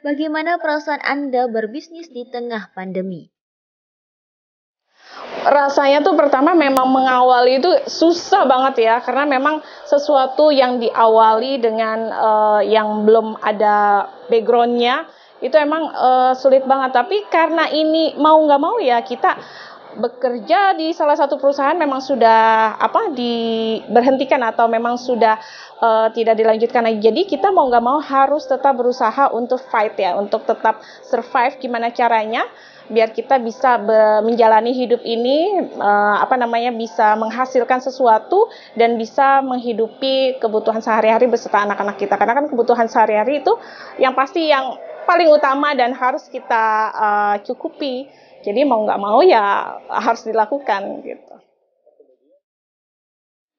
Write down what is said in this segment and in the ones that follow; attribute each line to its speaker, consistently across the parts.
Speaker 1: Bagaimana perasaan Anda berbisnis di tengah pandemi?
Speaker 2: Rasanya tuh pertama memang mengawali itu susah banget ya, karena memang sesuatu yang diawali dengan yang belum ada backgroundnya itu emang sulit banget. Tapi karena ini mau nggak mau ya kita bekerja di salah satu perusahaan memang sudah diberhentikan atau memang sudah tidak dilanjutkan lagi. Jadi kita mau nggak mau harus tetap berusaha untuk fight ya, untuk tetap survive. Gimana caranya biar kita bisa menjalani hidup ini bisa menghasilkan sesuatu dan bisa menghidupi kebutuhan sehari-hari beserta anak-anak kita, karena kan kebutuhan sehari-hari itu yang pasti yang paling utama dan harus kita cukupi. Jadi mau nggak mau ya harus dilakukan gitu.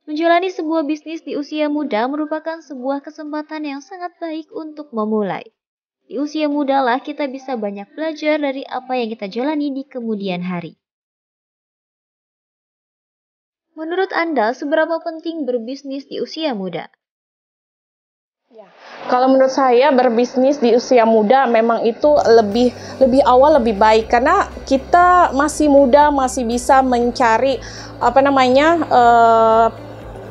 Speaker 1: Menjalani sebuah bisnis di usia muda merupakan sebuah kesempatan yang sangat baik untuk memulai. Di usia muda lah kita bisa banyak belajar dari apa yang kita jalani di kemudian hari. Menurut Anda, seberapa penting berbisnis di usia muda?
Speaker 2: Ya, kalau menurut saya berbisnis di usia muda memang itu lebih awal lebih baik, karena kita masih muda, masih bisa mencari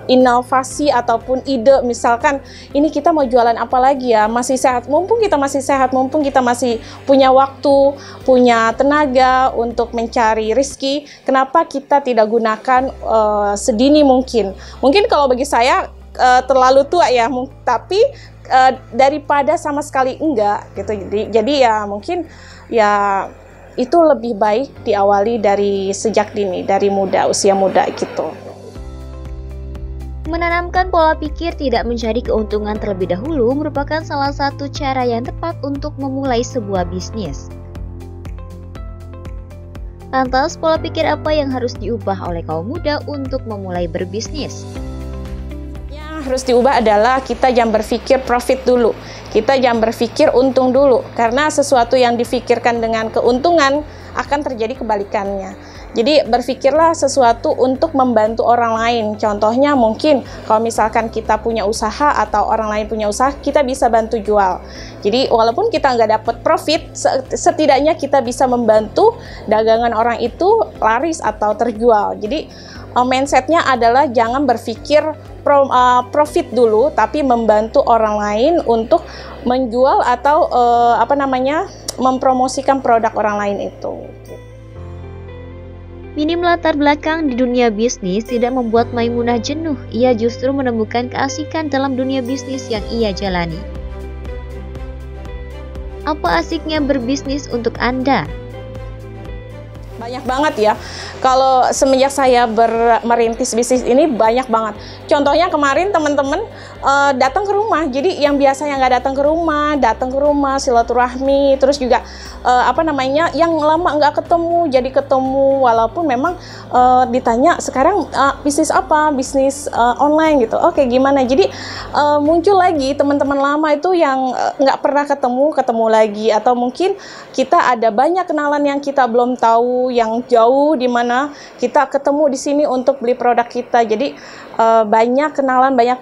Speaker 2: inovasi ataupun ide. Misalkan ini kita mau jualan apa lagi ya, masih sehat, mumpung kita masih punya waktu, punya tenaga untuk mencari rezeki, kenapa kita tidak gunakan sedini mungkin kalau bagi saya terlalu tua ya, tapi daripada sama sekali enggak gitu. Jadi ya mungkin ya itu lebih baik diawali dari sejak dini, dari usia muda gitu.
Speaker 1: Menanamkan pola pikir tidak mencari keuntungan terlebih dahulu merupakan salah satu cara yang tepat untuk memulai sebuah bisnis. Lantas, pola pikir apa yang harus diubah oleh kaum muda untuk memulai berbisnis?
Speaker 2: Yang harus diubah adalah kita jangan berpikir profit dulu. Kita jangan berpikir untung dulu, karena sesuatu yang difikirkan dengan keuntungan akan terjadi kebalikannya. Jadi berpikirlah sesuatu untuk membantu orang lain. Contohnya mungkin kalau misalkan kita punya usaha atau orang lain punya usaha, kita bisa bantu jual. Jadi walaupun kita nggak dapat profit, setidaknya kita bisa membantu dagangan orang itu laris atau terjual. Jadi mindsetnya adalah jangan berpikir profit dulu, tapi membantu orang lain untuk menjual atau mempromosikan produk orang lain itu.
Speaker 1: Minim latar belakang di dunia bisnis tidak membuat Maimunah jenuh. Ia justru menemukan keasikan dalam dunia bisnis yang ia jalani. Apa asiknya berbisnis untuk Anda?
Speaker 2: Banyak banget ya. Kalau semenjak saya merintis bisnis ini banyak banget. Contohnya kemarin teman-teman datang ke rumah. Jadi yang biasanya nggak datang ke rumah silaturahmi. Terus juga yang lama nggak ketemu jadi ketemu. Walaupun memang ditanya sekarang bisnis apa? Bisnis online gitu. Oke, gimana? Jadi muncul lagi teman-teman lama itu yang nggak pernah ketemu lagi. Atau mungkin kita ada banyak kenalan yang kita belum tahu, yang jauh di mana kita ketemu di sini untuk beli produk kita. Jadi banyak kenalan, banyak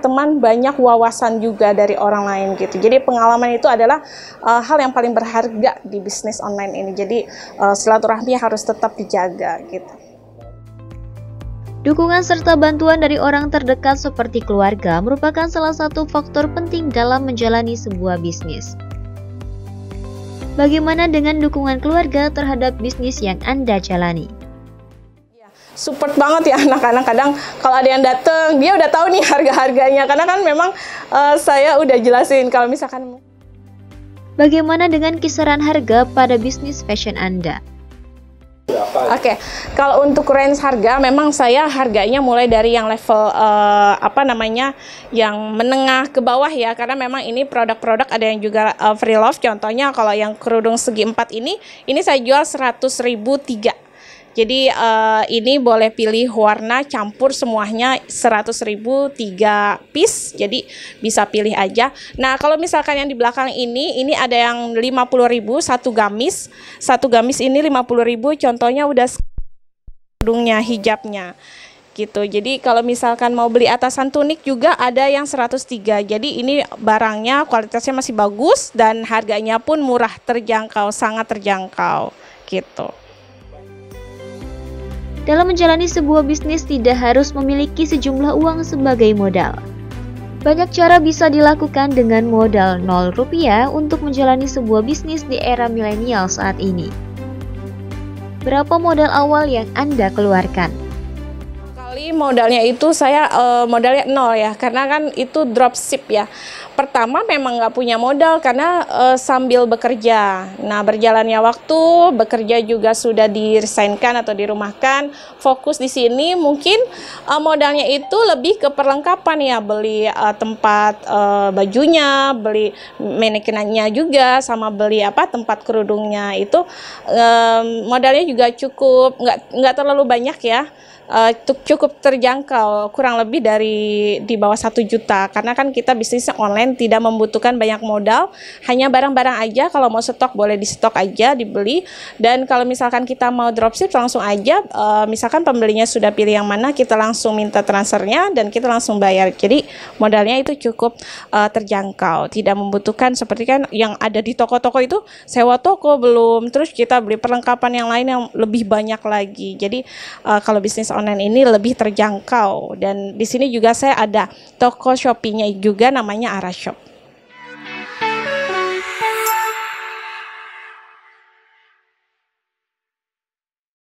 Speaker 2: teman, banyak wawasan juga dari orang lain gitu. Jadi pengalaman itu adalah hal yang paling berharga di bisnis online ini. Jadi silaturahmi harus tetap dijaga gitu.
Speaker 1: Dukungan serta bantuan dari orang terdekat seperti keluarga merupakan salah satu faktor penting dalam menjalani sebuah bisnis. Bagaimana dengan dukungan keluarga terhadap bisnis yang Anda jalani?
Speaker 2: Support banget ya anak-anak. Kadang kalau ada yang datang, dia udah tahu nih harga-harganya. Karena kan memang saya udah jelasin kalau misalkan.
Speaker 1: Bagaimana dengan kisaran harga pada bisnis fashion Anda?
Speaker 2: Oke, kalau untuk range harga, memang saya harganya mulai dari yang level yang menengah ke bawah ya, karena memang ini produk-produk ada yang juga free love. Contohnya kalau yang kerudung segi 4 ini saya jual 100.000 3. Jadi ini boleh pilih warna campur semuanya 100.000 3 piece. Jadi bisa pilih aja. Nah, kalau misalkan yang di belakang ini ada yang 50.000 satu gamis. Satu gamis ini 50.000, contohnya udah kerudungnya, hijabnya. gitu. Jadi kalau misalkan mau beli atasan tunik juga ada yang 103. Jadi ini barangnya kualitasnya masih bagus dan harganya pun murah, terjangkau, sangat terjangkau gitu.
Speaker 1: Dalam menjalani sebuah bisnis tidak harus memiliki sejumlah uang sebagai modal. Banyak cara bisa dilakukan dengan modal 0 rupiah untuk menjalani sebuah bisnis di era milenial saat ini. Berapa modal awal yang Anda keluarkan?
Speaker 2: Modalnya itu saya modalnya 0 ya, karena kan itu dropship ya. Pertama memang nggak punya modal karena sambil bekerja. Nah, berjalannya waktu, bekerja juga sudah diresainkan atau dirumahkan. Fokus di sini mungkin modalnya itu lebih ke perlengkapan ya, beli tempat bajunya, beli manekinnya juga, sama beli tempat kerudungnya itu modalnya juga cukup, nggak terlalu banyak ya. Cukup terjangkau, kurang lebih di bawah 1 juta, karena kan kita bisnis online tidak membutuhkan banyak modal, hanya barang-barang aja. Kalau mau stok boleh di stok aja, dibeli. Dan kalau misalkan kita mau dropship langsung aja, misalkan pembelinya sudah pilih yang mana, kita langsung minta transfernya dan kita langsung bayar. Jadi modalnya itu cukup terjangkau, tidak membutuhkan seperti kan yang ada di toko-toko itu, sewa toko belum, terus kita beli perlengkapan yang lain yang lebih banyak lagi. Jadi kalau bisnis online ini lebih terjangkau. Dan di sini juga saya ada toko Shopee-nya juga, namanya Ara Shop.